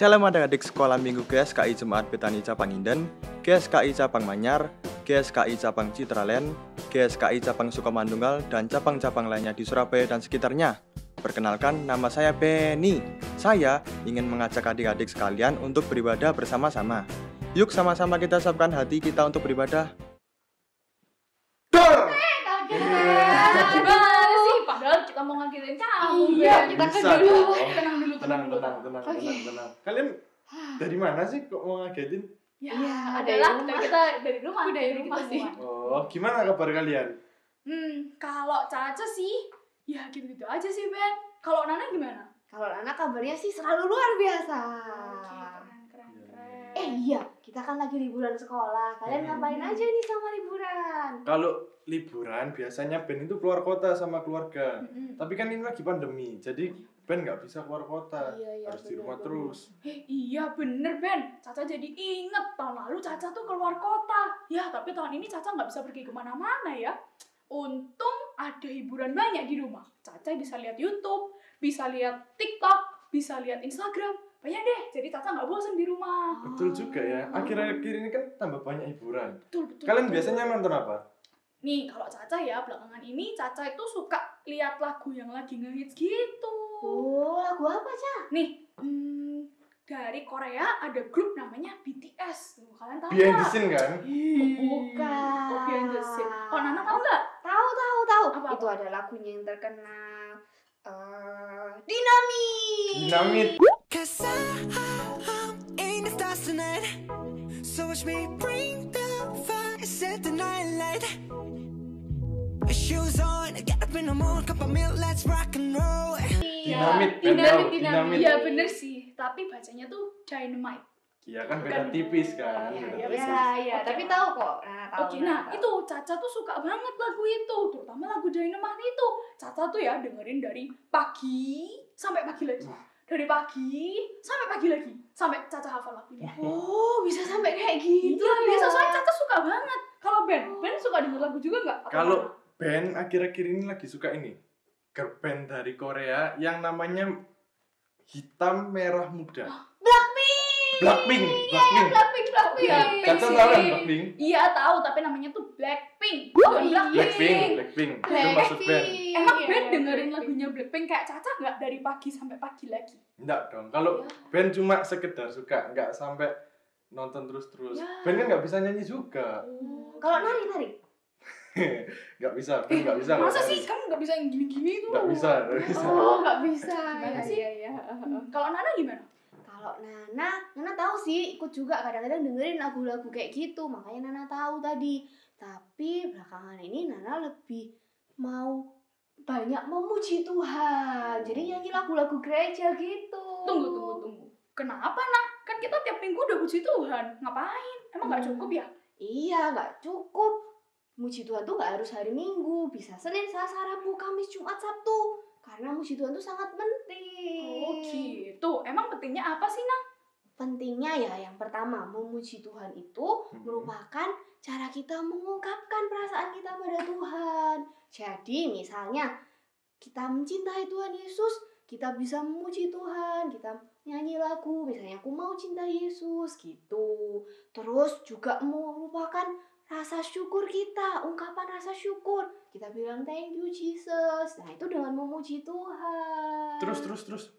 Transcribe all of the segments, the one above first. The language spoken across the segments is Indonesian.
Shalom adik-adik sekolah minggu GSKI Jemaat Betani Cabang Inden, GSKI Cabang Manyar, GSKI Cabang Citraland, GSKI Cabang Sukamandunggal, dan cabang-cabang lainnya di Surabaya dan sekitarnya. Perkenalkan, nama saya Benny. Saya ingin mengajak adik-adik sekalian untuk beribadah bersama-sama. Yuk sama-sama kita siapkan hati kita untuk beribadah. Gimana sih? Padahal kita mau ngagetin kamu. Iya, kita Bisa kan dulu. dong. Tenang dulu. Tenang. Kalian dari mana sih kok mau ngagetin? Ya, Iya, adalah dari kita dari rumah. Aku dari rumah sih. Oh, gimana kabar kalian? Kalau Caca sih, ya gitu-gitu aja sih, Ben. Kalau Nana gimana? Kalau anak kabarnya sih selalu luar biasa. Keren. Iya, kita kan lagi liburan sekolah. Kalian ngapain aja nih sama liburan? Kalau liburan biasanya Ben itu keluar kota sama keluarga. Tapi kan ini lagi pandemi, jadi Ben nggak bisa keluar kota, Iya, harus di bener, rumah bener. terus. Iya bener, Ben. Caca jadi inget tahun lalu Caca tuh keluar kota. Ya, tapi tahun ini Caca nggak bisa pergi kemana-mana ya. Untung ada hiburan banyak di rumah. Caca bisa lihat YouTube, bisa lihat TikTok, bisa lihat Instagram. Banyak deh, jadi Caca nggak bosan di rumah. Betul juga ya. Akhir-akhir ini kan tambah banyak hiburan. Betul. Kalian biasanya nonton apa? Nih, kalau Caca ya, belakangan ini Caca itu suka lihat lagu yang lagi ngehits gitu. Oh, lagu apa, Ca? Nih, dari Korea ada grup namanya BTS. Tuh, kalian tahu Behind the nggak? Scene kan? Bukan. Kok Behind the Scene? Oh, Nana tahu nggak? Tahu. Apa? Itu ada lagunya yang terkenal. Dynamite. Dynamite. Cause I'm in the stars tonight. So watch me bring the fire, set the night light. Shoes on, get up in the morning, cup of milk, let's rock and roll. Dynamite. Ben tahu, Dynamite. Iya bener sih, tapi bacanya tuh Dynamite. Iya kan beda tipis kan. Iya, Beda iya. tipis. Iya, tapi tahu kok. Tahu. Oke, nah itu Caca tuh suka banget lagu itu, terutama lagu Dynamite itu. Caca tuh ya dengerin dari pagi sampai pagi lagi. Dari pagi sampai pagi lagi, sampai Caca hafal lagunya. Oh, bisa sampai kayak gitu. Iya, ya? biasa soalnya Caca suka banget. Kalau Ben suka denger lagu juga nggak? Atau Kalau gimana? Ben akhir-akhir ini lagi suka ini. Girl band dari Korea yang namanya Hitam Merah Muda. Blackpink. Blackpink. Caca tahu kan Blackpink? Iya tahu, tapi namanya tuh Blackpink. Oh, Bukan iya. Blackpink. Itu maksud Ben. Emang Iya, Ben iya, dengerin iya. lagunya Blackpink kayak Caca nggak dari pagi sampai pagi lagi? Enggak dong. Kalau Ben cuma sekedar suka, enggak sampai nonton terus-terus. Ya. Ben kan enggak bisa nyanyi juga. Kalau nari. Enggak bisa, Ben enggak bisa. Masa sih kamu nggak bisa yang gini-gini tuh? Enggak bisa. Oh, nggak bisa. Gimana sih? Iya. Kalau Nana gimana? Kalau Nana tahu sih, ikut juga kadang-kadang dengerin lagu-lagu kayak gitu, makanya Nana tahu tadi. Tapi belakangan ini Nana lebih mau banyak memuji Tuhan. Jadi nyanyi lagu-lagu gereja gitu. Tunggu. Kenapa Nah? Kan kita tiap minggu udah puji Tuhan. Ngapain? Emang nggak cukup ya? Iya, nggak cukup. Muji Tuhan tuh nggak harus hari Minggu, bisa Senin, Selasa, Rabu, Kamis, Jumat, Sabtu. Karena muji Tuhan tuh sangat penting. Oh gitu. Emang pentingnya apa sih Nah? Pentingnya ya, yang pertama, memuji Tuhan itu merupakan cara kita mengungkapkan perasaan kita pada Tuhan. Jadi misalnya kita mencintai Tuhan Yesus, kita bisa memuji Tuhan, kita nyanyi lagu, misalnya aku mau cinta Yesus gitu. Terus juga merupakan rasa syukur kita, ungkapan rasa syukur. Kita bilang thank you Jesus. Nah, itu dengan memuji Tuhan. Terus.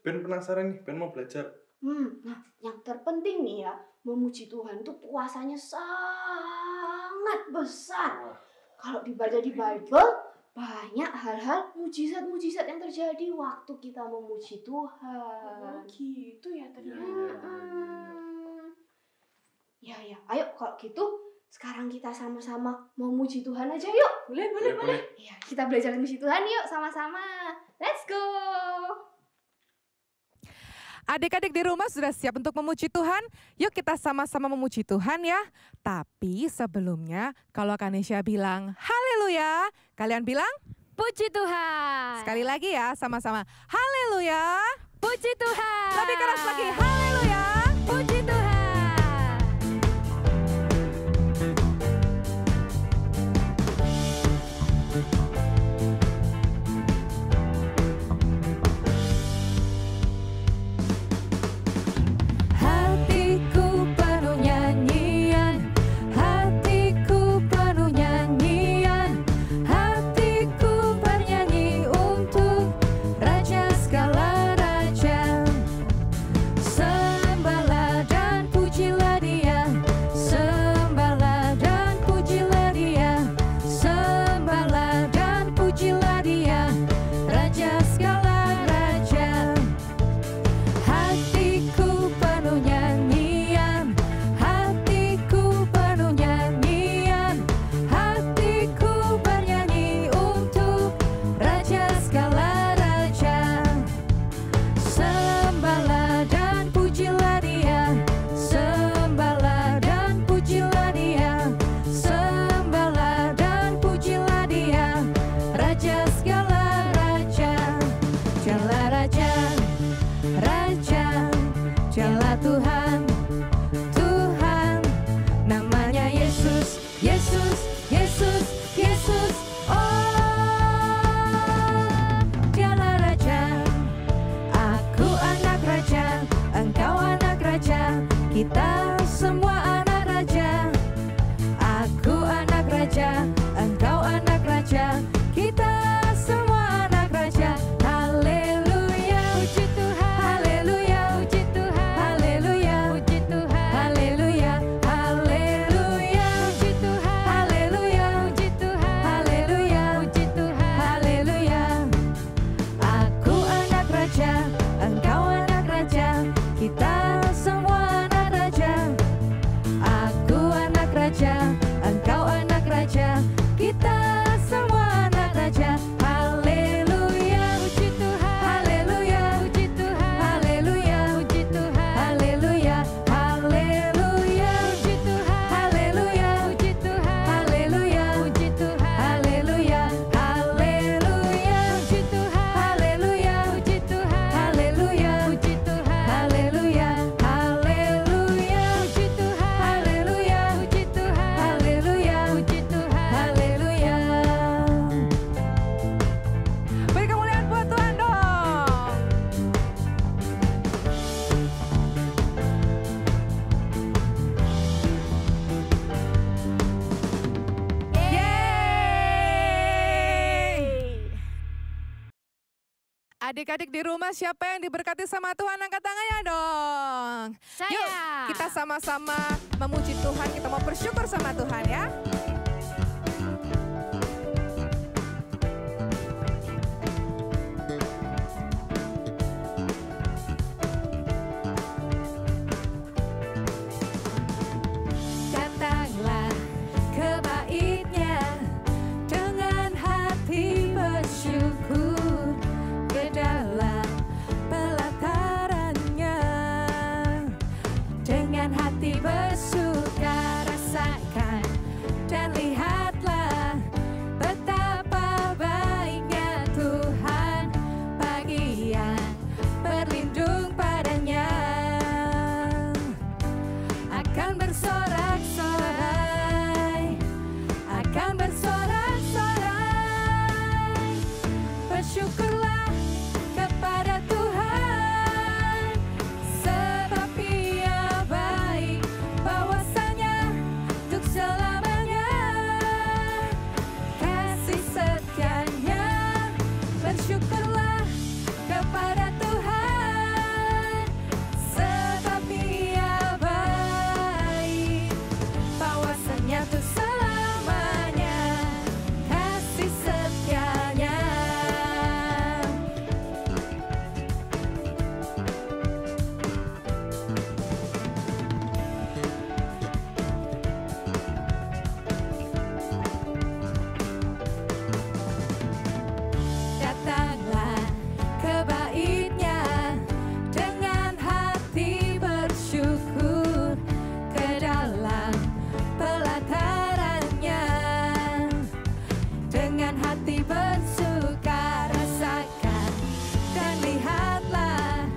Ben penasaran nih, Ben mau belajar. Nah, yang terpenting nih ya, memuji Tuhan itu kuasanya sangat besar. Wah, Kalau dibaca di Bible, banyak hal-hal mujizat-mujizat yang terjadi waktu kita memuji Tuhan. Gitu ya ternyata. Ya, ayo kalau gitu sekarang kita sama-sama memuji Tuhan aja yuk. Boleh. Ya, kita belajar memuji Tuhan yuk sama-sama. Let's go. Adik-adik di rumah sudah siap untuk memuji Tuhan? Yuk kita sama-sama memuji Tuhan ya. Tapi sebelumnya kalau Kanesha bilang haleluya, kalian bilang Puji Tuhan. sekali lagi ya sama-sama haleluya. Puji Tuhan. Lebih keras lagi haleluya. Puji Tuhan. kita semua anak raja. Aku anak raja, engkau anak raja, kita semua anak raja. Haleluya, puji Tuhan. Haleluya, puji Tuhan. Haleluya, puji Tuhan. Haleluya, haleluya, puji Tuhan. Haleluya, puji Tuhan. Haleluya, puji Tuhan. Haleluya. Aku anak raja, engkau anak raja, kita semua anak raja. Aku anak raja, engkau anak raja, kita semua anak raja. Haleluya, puji Tuhan. Haleluya, puji Tuhan. Haleluya, puji Tuhan. Haleluya, haleluya, puji Tuhan. Haleluya, puji Tuhan. Haleluya, puji Tuhan. Haleluya, haleluya, puji Tuhan. Haleluya, puji Tuhan. Haleluya, puji Tuhan. Haleluya, haleluya, puji Tuhan. Haleluya, puji Tuhan. Haleluya, puji Tuhan. Haleluya. Beri kemuliaan buat Tuhan dong. Yeay. Adik-adik di rumah siapa yang diberkati sama Tuhan? Angkat tangannya dong. Saya. Yuk kita sama-sama memuji Tuhan, kita mau bersyukur sama Tuhan ya. Datanglah ke bait-Nya dengan hati bersyukur, ke dalam pelataran-Nya dengan hati bersuka. Rasakan dan lihatlah betapa baiknya Tuhan, bagian berlindung padanya akan bersorak-sorai, akan bersorak-sorai. Bersyukurlah kepada Tuhan, sebab Ia baik, bahwasanya untuk selamanya kasih setianya. Bersyukurlah kepada Tuhan, sebab Ia baik, bahwasanya untuk selamanya kasih setianya. Datanglah ke bait-Nya dengan hati bersyukur, ke dalam pelataran-Nya dengan hati bersuka. Rasakan dan lihatlah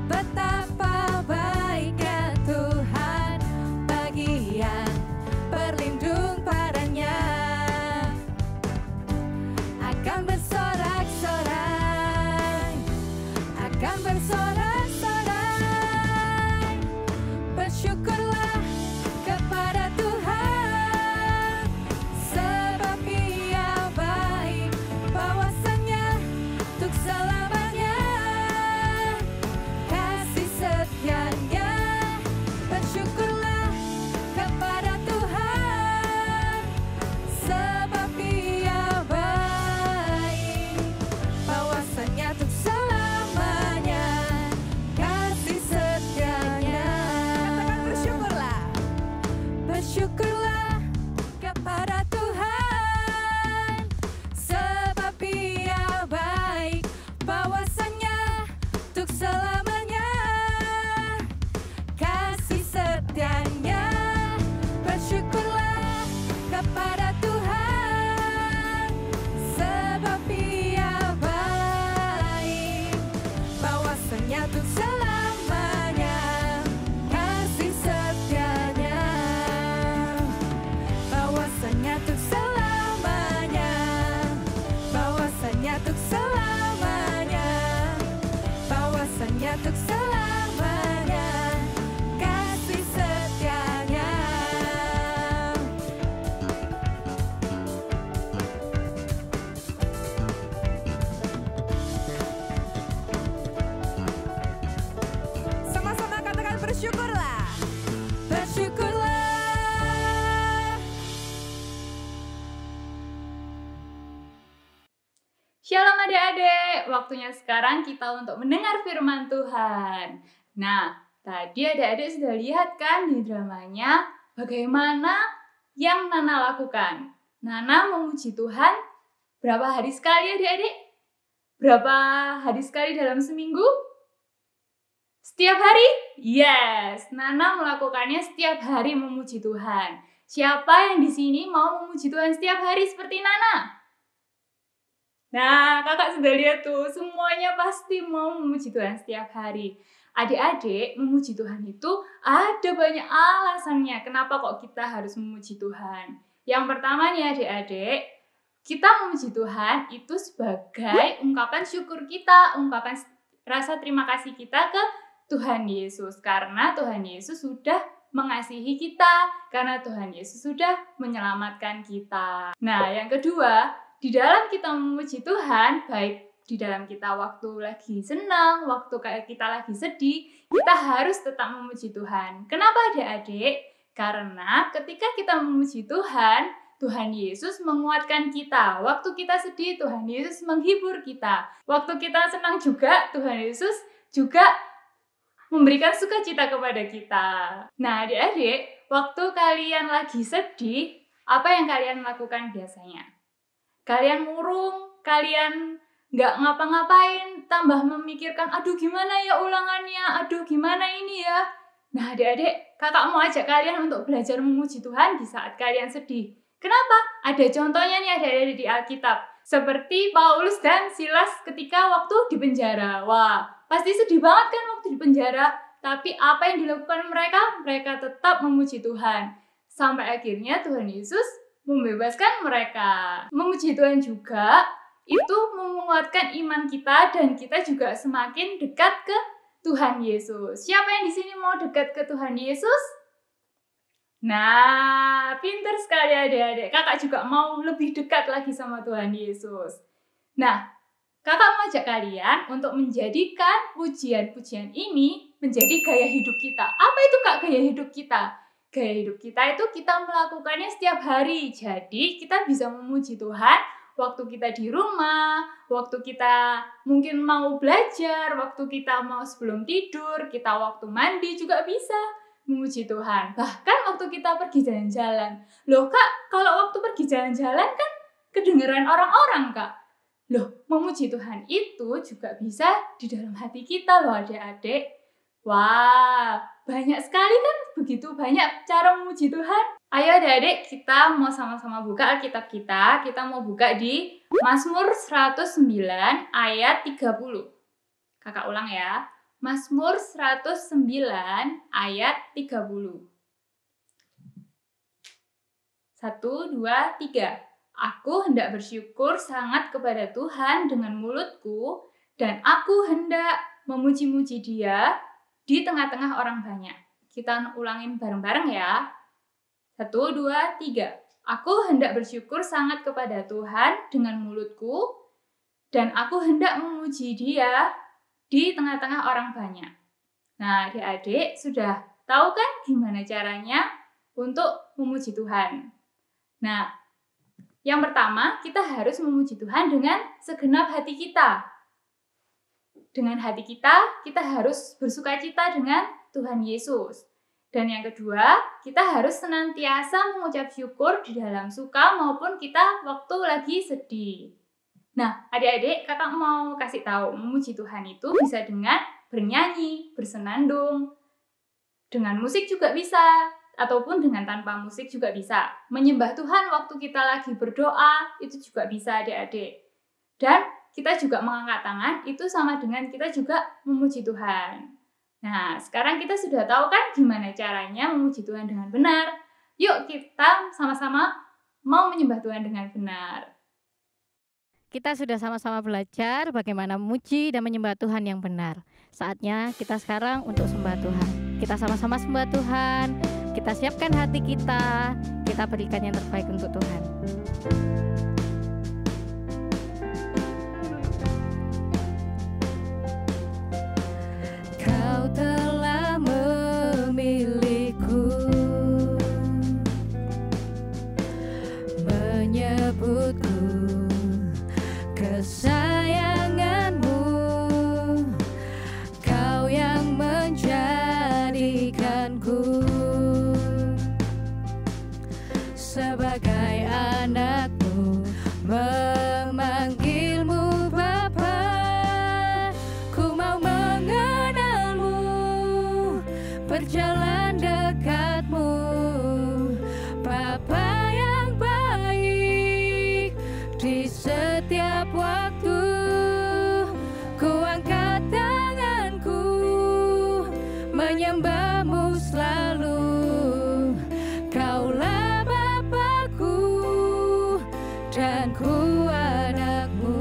betapa baiknya Tuhan, bagian berlindung padanya akan bersorak-sorai, akan bersorak-sorai. Bersyukurlah kepada Tuhan, sebab Ia baik, bahwasanya untuk selamanya kasih setianya. Bersyukurlah kepada Tuhan, sebab Ia baik, bahwasanya untuk selamanya kasih setianya. Katakan bersyukurlah. Bersyukurlah kepada Tuhan, sebab Ia baik, bahwasanya untuk selamanya kasih setianya. Bersyukurlah kepada Tuhan, sebab Ia baik, bahwasanya untuk selamanya kasih setianya. Bahwasanya untuk selamanya, bahwasanya untuk selamanya, bahwasanya untuk selamanya kasih waktunya sekarang kita untuk mendengar firman Tuhan. Nah, tadi adik-adik sudah lihat kan di dramanya bagaimana yang Nana lakukan. Nana memuji Tuhan berapa hari sekali adik-adik? Berapa hari sekali dalam seminggu? Setiap hari? Yes, Nana melakukannya setiap hari memuji Tuhan. Siapa yang di sini mau memuji Tuhan setiap hari seperti Nana? Nah, kakak sudah lihat tuh, semuanya pasti mau memuji Tuhan setiap hari. Adik-adik, memuji Tuhan itu ada banyak alasannya. Kenapa kok kita harus memuji Tuhan? Yang pertama nih adik-adik, kita memuji Tuhan itu sebagai ungkapan syukur kita, ungkapan rasa terima kasih kita ke Tuhan Yesus. Karena Tuhan Yesus sudah mengasihi kita, karena Tuhan Yesus sudah menyelamatkan kita. Nah, yang kedua, di dalam kita memuji Tuhan, baik di dalam kita waktu lagi senang, waktu kita lagi sedih, kita harus tetap memuji Tuhan. Kenapa adik-adik? Karena ketika kita memuji Tuhan, Tuhan Yesus menguatkan kita. Waktu kita sedih, Tuhan Yesus menghibur kita. Waktu kita senang juga, Tuhan Yesus juga memberikan sukacita kepada kita. Nah adik-adik, waktu kalian lagi sedih, apa yang kalian lakukan biasanya? Kalian murung, kalian nggak ngapa-ngapain, tambah memikirkan, aduh gimana ya ulangannya, aduh gimana ini ya. Nah adik-adik, kakak mau ajak kalian untuk belajar memuji Tuhan di saat kalian sedih. Kenapa? Ada contohnya nih adik-adik di Alkitab. Seperti Paulus dan Silas ketika waktu di penjara. Wah, pasti sedih banget kan waktu di penjara. Tapi apa yang dilakukan mereka? Mereka tetap memuji Tuhan. Sampai akhirnya Tuhan Yesus membebaskan mereka. Memuji Tuhan juga itu menguatkan iman kita dan kita juga semakin dekat ke Tuhan Yesus. Siapa yang di sini mau dekat ke Tuhan Yesus? Nah, pintar sekali adik-adik. Kakak juga mau lebih dekat lagi sama Tuhan Yesus. Nah, kakak mau ajak kalian untuk menjadikan pujian-pujian ini menjadi gaya hidup kita. Apa itu Kak gaya hidup kita? Gaya hidup kita itu kita melakukannya setiap hari. Jadi kita bisa memuji Tuhan waktu kita di rumah, waktu kita mungkin mau belajar, waktu kita mau sebelum tidur, kita waktu mandi juga bisa memuji Tuhan. Bahkan waktu kita pergi jalan-jalan. Loh Kak, kalau waktu pergi jalan-jalan kan kedengeran orang-orang Kak. Loh, memuji Tuhan itu juga bisa di dalam hati kita loh adik-adik. Wah, banyak sekali kan, begitu banyak cara memuji Tuhan. Ayo adik-adik, kita mau sama-sama buka Alkitab kita. Kita mau buka di Mazmur 109 ayat 30. Kakak ulang ya. Mazmur 109 ayat 30. 1, 2, 3. Aku hendak bersyukur sangat kepada Tuhan dengan mulutku, dan aku hendak memuji-muji Dia di tengah-tengah orang banyak. Kita ulangin bareng-bareng ya. 1, 2, 3. Aku hendak bersyukur sangat kepada Tuhan dengan mulutku, dan aku hendak memuji Dia di tengah-tengah orang banyak. Nah, adik-adik sudah tahu kan gimana caranya untuk memuji Tuhan? Nah, yang pertama kita harus memuji Tuhan dengan segenap hati kita. Dengan hati kita, kita harus bersukacita dengan Tuhan Yesus. Dan yang kedua, kita harus senantiasa mengucap syukur di dalam suka maupun kita waktu lagi sedih. Nah, adik-adik, kakak mau kasih tahu, memuji Tuhan itu bisa dengan bernyanyi, bersenandung, dengan musik juga bisa, ataupun dengan tanpa musik juga bisa. Menyembah Tuhan waktu kita lagi berdoa, itu juga bisa adik-adik. Dan kita juga mengangkat tangan, itu sama dengan kita juga memuji Tuhan. Nah, sekarang kita sudah tahu kan gimana caranya memuji Tuhan dengan benar. Yuk kita sama-sama mau menyembah Tuhan dengan benar. Kita sudah sama-sama belajar bagaimana memuji dan menyembah Tuhan yang benar. Saatnya kita sekarang untuk sembah Tuhan. Kita sama-sama sembah Tuhan, kita siapkan hati kita berikan yang terbaik untuk Tuhan. Kau telah memilihku, menyebutku kesayanganmu. berjalan dekatmu. Bapa yang baik, di setiap waktu ku angkat tanganku menyembahmu selalu. Kaulah Bapakku dan ku anakmu.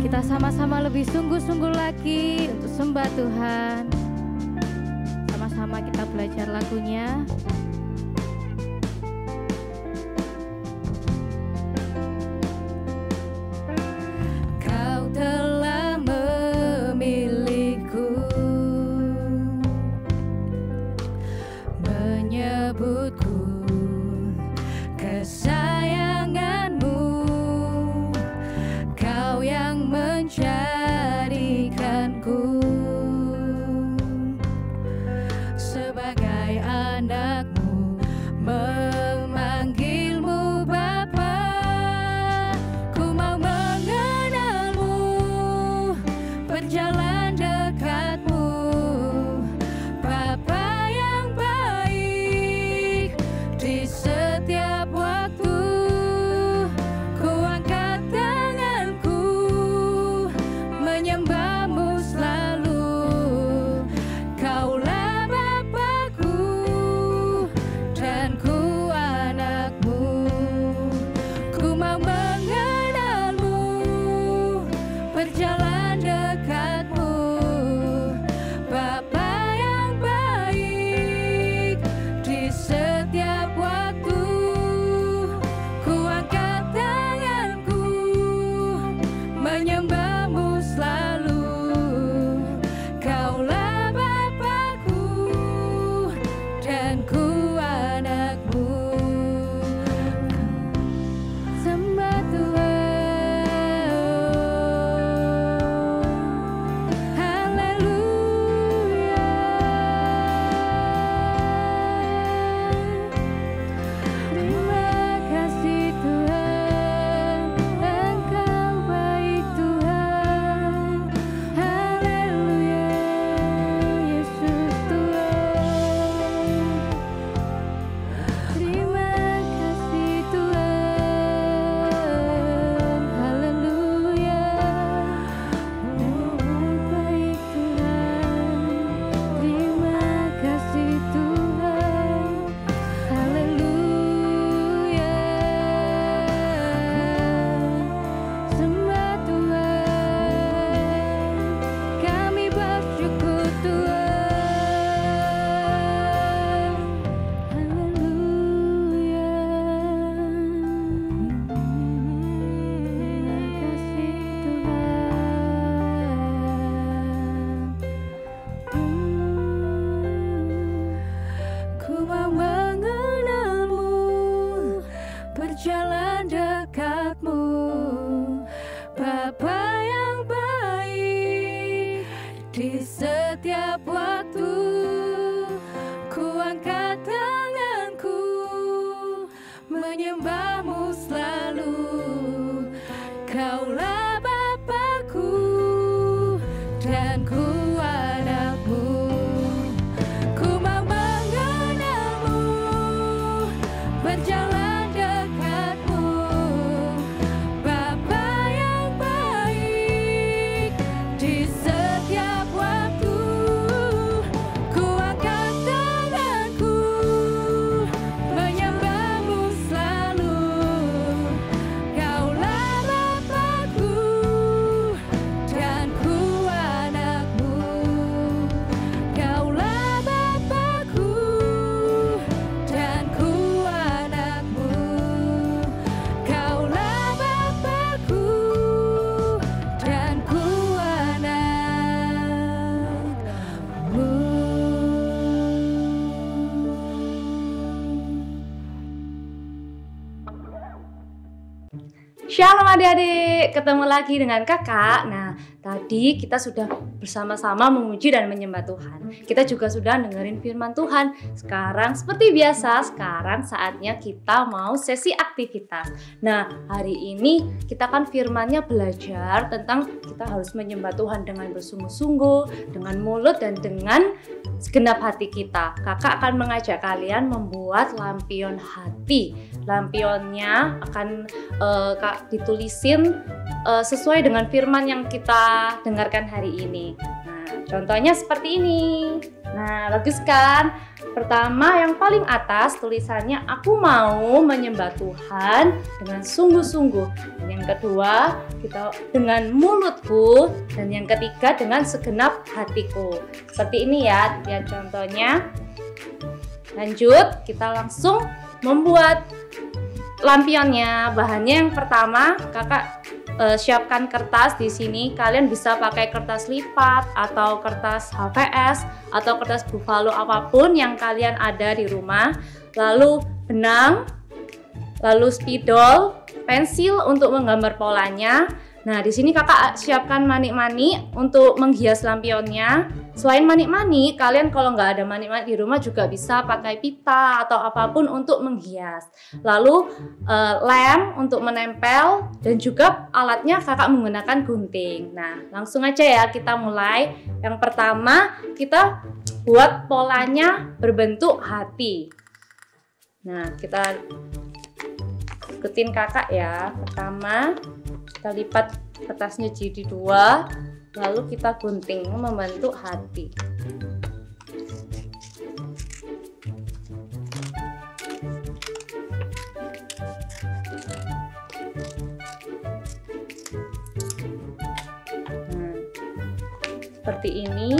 Kita sama-sama lebih sungguh-sungguh lagi untuk sembah Tuhan. Sama-sama kita belajar lagunya. Kau telah memilihku, menyebutku kesayanganmu. Kau yang menjadikanku sebagai anakmu, memanggilmu Bapa. Ku mau mengenalmu, berjalan dekatmu. Bapa yang baik, di setiap waktu ku angkat tanganku menyembahmu selalu. Kaulah Bapakku dan ku anakmu. Ku mau mengenalmu, berjalan dekatmu. Bapa yang baik, di setiap waktu ku angkat tanganku menyembahmu selalu. Kaulah Bapakku dan ku anakmu. Sembah Tuhan, haleluya. Terima kasih Tuhan, Engkau baik Tuhan. Haleluya, Yesus Tuhan. Terima kasih Tuhan, haleluya. Baik Tuhan, terima kasih Tuhan, haleluya. Sembah Tuhan, kami bersyukur Tuhan, haleluya. Terima kasih Tuhan. Ku mau mengenalmu, berjalan dekatmu. Bapa yang baik, di setiap waktu ku angkat tanganku menyembahmu selalu. Kaulah Bapakku dan ku anakmu. Ku mau mengenalmu, berjalan dekatmu. Bapa yang baik, di setiap waktu ku angkat tanganku menyembahmu selalu. Kaulah Bapakku dan ku anakmu. Shalom adik-adik, ketemu lagi dengan kakak. Nah, tadi kita sudah bersama-sama memuji dan menyembah Tuhan. Kita juga sudah dengerin firman Tuhan. Sekarang seperti biasa, sekarang saatnya kita mau sesi aktivitas. Nah, hari ini kita kan firmannya belajar tentang kita harus menyembah Tuhan dengan bersungguh-sungguh, dengan mulut dan dengan segenap hati kita. Kakak akan mengajak kalian membuat lampion hati. Lampionnya akan ditulisin sesuai dengan firman yang kita dengarkan hari ini. Nah, contohnya seperti ini. Nah, bagus kan? Pertama, yang paling atas tulisannya aku mau menyembah Tuhan dengan sungguh-sungguh. Yang kedua, kita dengan mulutku, dan yang ketiga dengan segenap hatiku. Seperti ini ya, lihat contohnya. Lanjut, kita langsung membuat lampionnya. Bahannya yang pertama, kakak siapkan kertas di sini. Kalian bisa pakai kertas lipat atau kertas HVS atau kertas buffalo, apapun yang kalian ada di rumah. Lalu benang, lalu spidol, pensil untuk menggambar polanya. Nah, di sini kakak siapkan manik-manik untuk menghias lampionnya. Selain manik-manik, kalian kalau nggak ada manik-manik di rumah juga bisa pakai pita atau apapun untuk menghias. Lalu lem untuk menempel, dan juga alatnya kakak menggunakan gunting. Nah, langsung aja ya kita mulai. Yang pertama, kita buat polanya berbentuk hati. Nah, kita ikutin kakak ya. Pertama, kita lipat kertasnya jadi dua, lalu kita gunting membentuk hati. Seperti ini.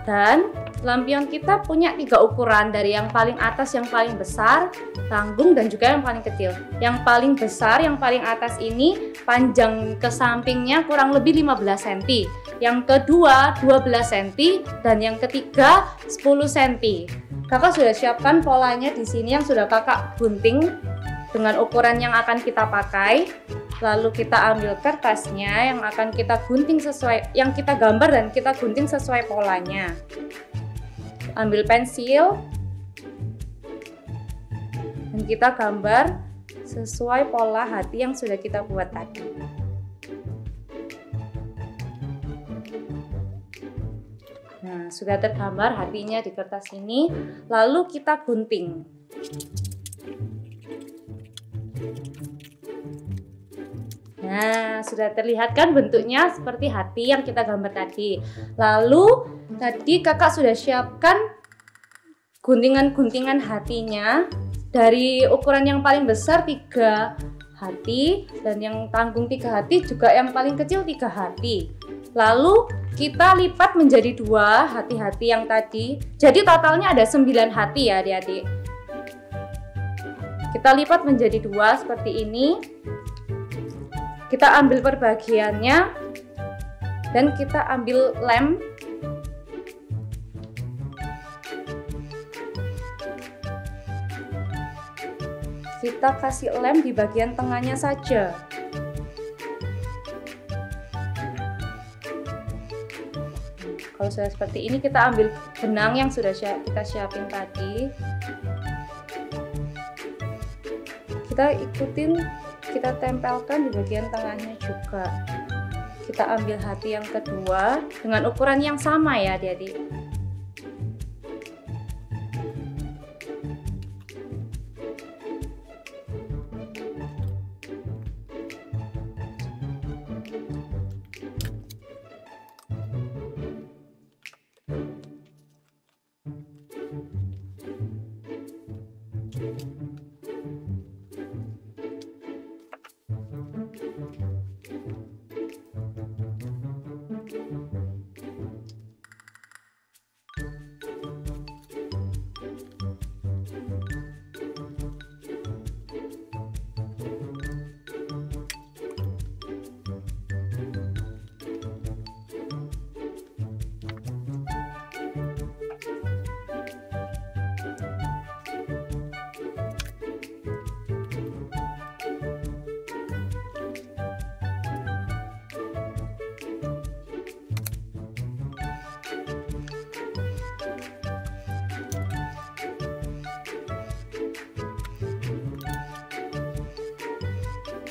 Dan lampion kita punya 3 ukuran, dari yang paling atas, yang paling besar, tanggung, dan juga yang paling kecil. Yang paling besar, yang paling atas ini panjang ke sampingnya kurang lebih 15 cm. Yang kedua 12 cm dan yang ketiga 10 cm. Kakak sudah siapkan polanya di sini yang sudah kakak gunting dengan ukuran yang akan kita pakai. Lalu kita ambil kertasnya yang akan kita gunting sesuai, yang kita gambar dan kita gunting sesuai polanya. Ambil pensil dan kita gambar sesuai pola hati yang sudah kita buat tadi. Nah, sudah tergambar hatinya di kertas ini, lalu kita gunting. Nah, sudah terlihat kan bentuknya seperti hati yang kita gambar tadi. Lalu tadi kakak sudah siapkan guntingan-guntingan hatinya. Dari ukuran yang paling besar 3 hati, dan yang tanggung 3 hati, juga yang paling kecil 3 hati. Lalu kita lipat menjadi 2 hati-hati yang tadi. Jadi totalnya ada 9 hati ya adik-adik. Kita lipat menjadi 2 seperti ini. Kita ambil perbagiannya dan kita ambil lem. Kita kasih lem di bagian tengahnya saja. Kalau sudah seperti ini, kita ambil benang yang sudah kita siapin tadi. Kita ikutin, kita tempelkan di bagian tengahnya juga. Kita ambil hati yang kedua dengan ukuran yang sama ya adik-adik.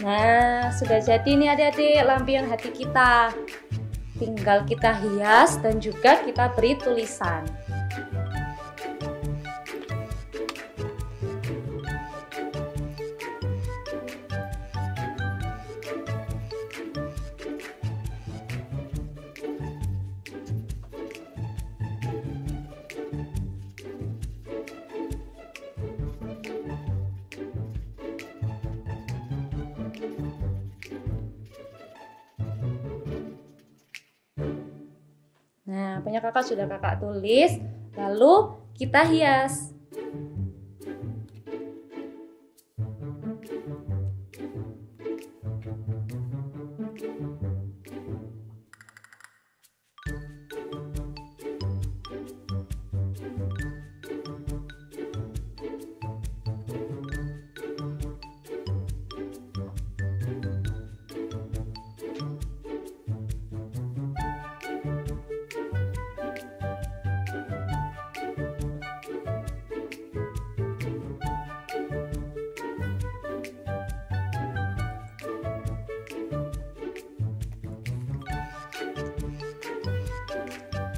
Nah, sudah jadi nih adik-adik lampion hati kita. Tinggal kita hias dan juga kita beri tulisan. Nah, punya kakak sudah kakak tulis, lalu kita hias.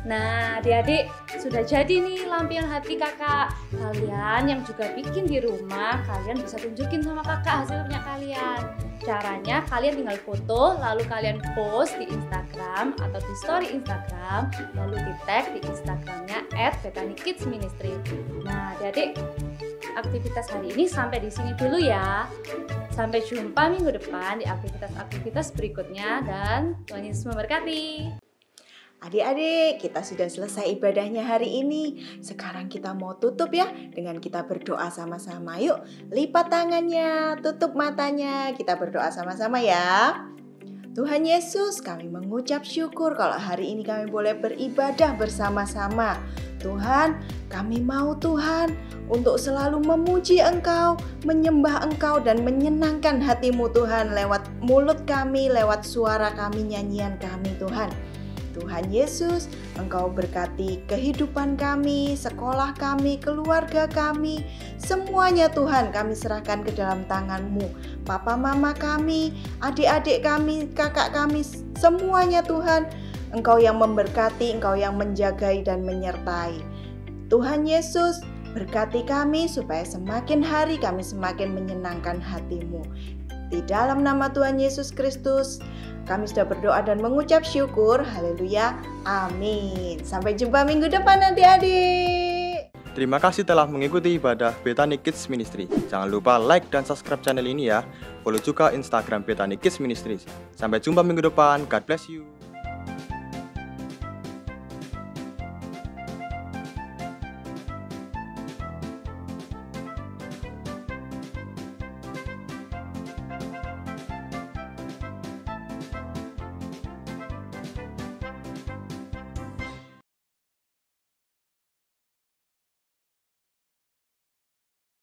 Nah, adik-adik sudah jadi nih lampion hati kakak. Kalian yang juga bikin di rumah, kalian bisa tunjukin sama kakak hasil punya kalian. Caranya kalian tinggal foto, lalu kalian post di Instagram atau di story Instagram, lalu di tag di Instagramnya @BethanyKidsMinistry. Nah, adik-adik, aktivitas hari ini sampai di sini dulu ya. Sampai jumpa minggu depan di aktivitas-aktivitas berikutnya dan Tuhan Yesus memberkati. Adik-adik, kita sudah selesai ibadahnya hari ini. Sekarang kita mau tutup ya dengan kita berdoa sama-sama. Yuk, lipat tangannya, tutup matanya. Kita berdoa sama-sama ya. Tuhan Yesus, kami mengucap syukur kalau hari ini kami boleh beribadah bersama-sama. Tuhan, kami mau Tuhan untuk selalu memuji Engkau, menyembah Engkau dan menyenangkan hati-Mu Tuhan lewat mulut kami, lewat suara kami, nyanyian kami Tuhan. Tuhan Yesus, Engkau berkati kehidupan kami, sekolah kami, keluarga kami, semuanya Tuhan kami serahkan ke dalam tangan-Mu. Papa mama kami, adik-adik kami, kakak kami, semuanya Tuhan, Engkau yang memberkati, Engkau yang menjagai dan menyertai. Tuhan Yesus, berkati kami supaya semakin hari kami semakin menyenangkan hati-Mu. Di dalam nama Tuhan Yesus Kristus, kami sudah berdoa dan mengucap syukur. Haleluya. Amin. Sampai jumpa minggu depan adik-adik. Terima kasih telah mengikuti ibadah Bethany Kids Ministry. Jangan lupa like dan subscribe channel ini ya. Follow juga Instagram Bethany Kids Ministry. Sampai jumpa minggu depan. God bless you.